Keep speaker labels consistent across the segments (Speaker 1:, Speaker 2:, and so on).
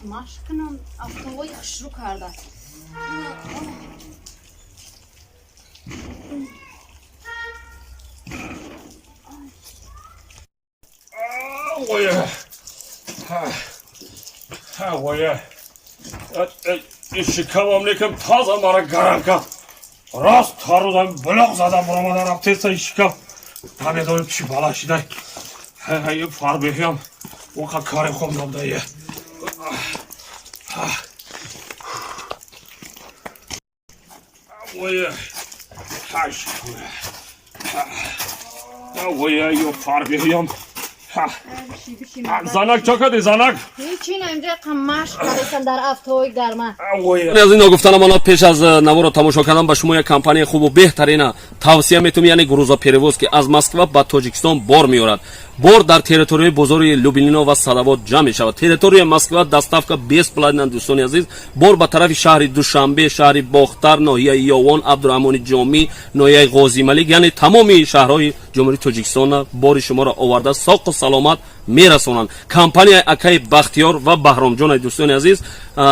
Speaker 1: مشق کنم افتوای خشرو کرده
Speaker 2: وایه وایه شکمم نکم تازه مرا گرم کن راست تا روزم بلغ زدم برامدن رفتیستا شکم نمیدونم چی بالا شده یه فر بهیم وقت کاری خوب نبوده یه وایه وایه یه فر بهیم زنک چه کردی زنک؟
Speaker 1: هیچی نه اینجا مشق کردم در افتوای گرمه
Speaker 3: از این گفتنم انا پیش از نوار رو تماشا کردم به شما یک کمپانی خوب و بهترین توصیه میتونم یعنی گروزا پریوز که از مسکو به تاجیکستان بار میارد بار در تریتوری بزرگ لوبلینا و سلوات جمع می شود تریتوری مسکو دستافکا 20 پلاتین دوستان عزیز بار به طرف شهر دوشنبه شهر باختر ناحیه یاوان عبدالرحمن جامی ناحیه غازی ملک یعنی تمام شهرهای جمهوری تاجیکستان بار شما را آورده ساق و سلامت میرسونند کمپانی اکای بختیار و بهرام جان دوستان عزیز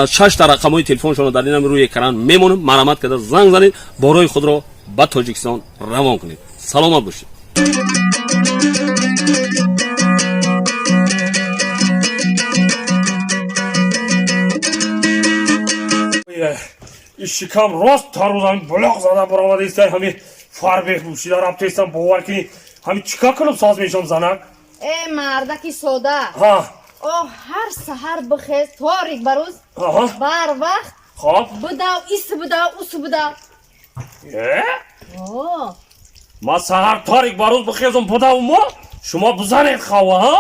Speaker 3: 6 تا رقم‌های تلفنشون در این روی اکران میمونم مرامت کرده زنگ زنید بارای خود را به تاجیکستان روان کنید سلامت باشید
Speaker 2: این شکم راست تا روزم بلغ زدم برامده ایسته همین فر بهروشیده رفتیستم باور کنی همین چیکار کنم ساز میشم زنک
Speaker 1: ای مردکی سوده
Speaker 2: ها
Speaker 1: او هر سحر بخیز تاریک بروز
Speaker 2: آها
Speaker 1: بر وقت
Speaker 2: خب
Speaker 1: بداو ایس بداو اوس بداو اوه
Speaker 2: ما سهر تاریک باروز بخیزم بودم ما شما بزنید خواه ها